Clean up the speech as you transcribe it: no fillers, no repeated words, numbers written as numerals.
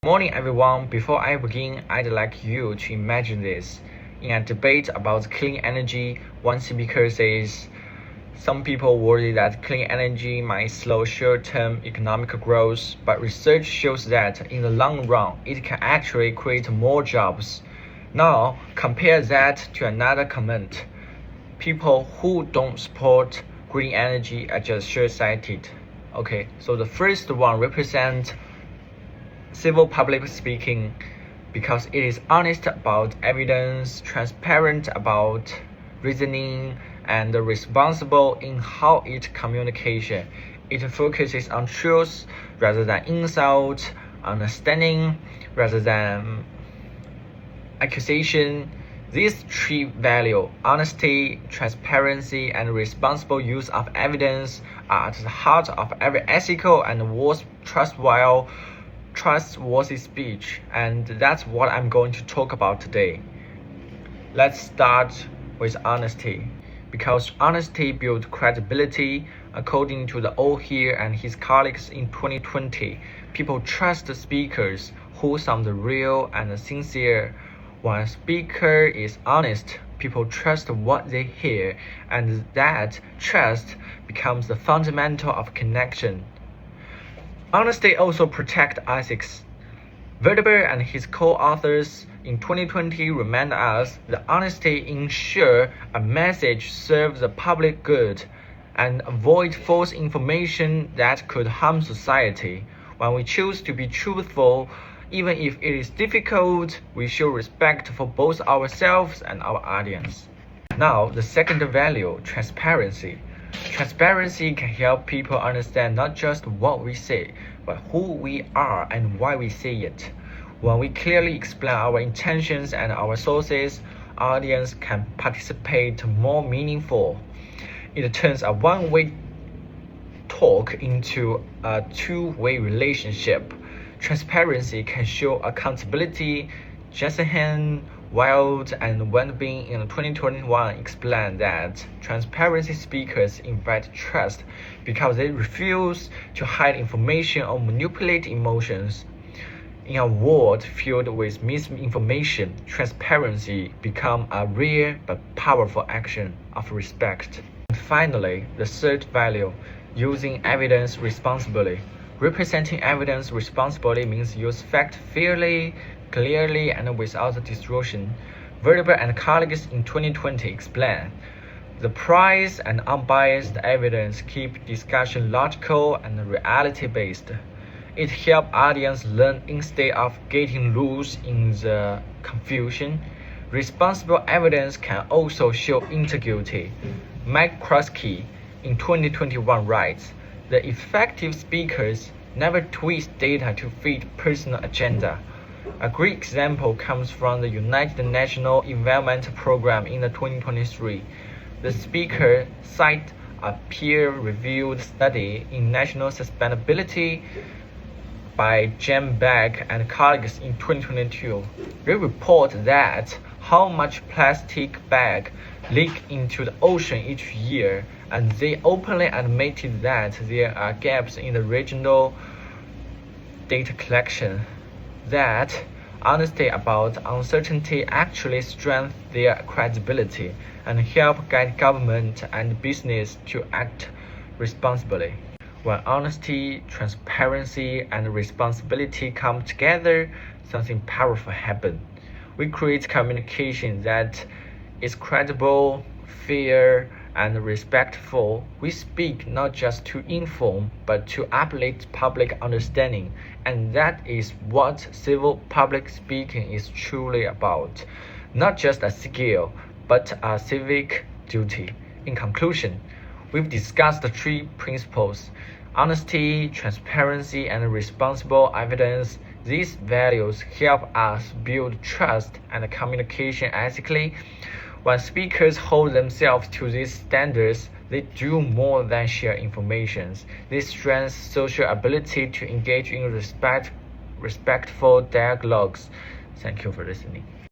Morning everyone, before I begin, I'd like you to imagine this. In a debate about clean energy, one speaker says, some people worry that clean energy might slow short-term economic growth, but research shows that in the long run, it can actually create more jobs. Now, compare that to another comment. People who don't support green energy are just short-sighted. Okay, so the first one represents civil public speaking because it is honest about evidence, transparent about reasoning, and responsible in how it communication. It focuses on truth rather than insult, understanding rather than accusation. These three values, honesty, transparency, and responsible use of evidence, are at the heart of every ethical and trustworthy speech, and that's what I'm going to talk about today. Let's start with honesty, because honesty builds credibility. According to the O'Hear and his colleagues in 2020, people trust speakers who sound real and sincere. When a speaker is honest, people trust what they hear, and that trust becomes the fundamental of connection. Honesty also protects ethics. Verdeber and his co-authors in 2020 remind us that honesty ensures a message serves the public good and avoid false information that could harm society. When we choose to be truthful, even if it is difficult, we show respect for both ourselves and our audience. Now, the second value, transparency. Transparency can help people understand not just what we say, but who we are and why we say it. When we clearly explain our intentions and our sources, audience can participate more meaningful. It turns a one-way talk into a two-way relationship. Transparency can show accountability. zhaoxuanhe, Wild, and Wenbin in 2021 explained that transparency speakers invite trust because they refuse to hide information or manipulate emotions. In a world filled with misinformation, transparency becomes a rare but powerful action of respect. And finally, the third value, using evidence responsibly. Representing evidence responsibly means use facts fairly, clearly, and without distortion. Verdeber and colleagues in 2020 explain, the price and unbiased evidence keep discussion logical and reality-based. It helps audience learn instead of getting lost in the confusion. Responsible evidence can also show integrity. Mike Krosky in 2021 writes, the effective speakers never twist data to fit personal agenda. A great example comes from the United Nations Environment Program in the 2023. The speaker cited a peer-reviewed study in National Sustainability by Jem Beck and colleagues in 2022. They report that how much plastic bags leak into the ocean each year, and they openly admitted that there are gaps in the regional data collection. That honesty about uncertainty actually strengthens their credibility and help guide government and business to act responsibly. When honesty, transparency, and responsibility come together, something powerful happens. We create communication that is credible, fair, and respectful. We speak not just to inform, but to uplift public understanding. And that is what civil public speaking is truly about. Not just a skill, but a civic duty. In conclusion, we've discussed the three principles: honesty, transparency, and responsible evidence. These values help us build trust and communication ethically. When speakers hold themselves to these standards, they do more than share information. They strengthen social ability to engage in respectful dialogues. Thank you for listening.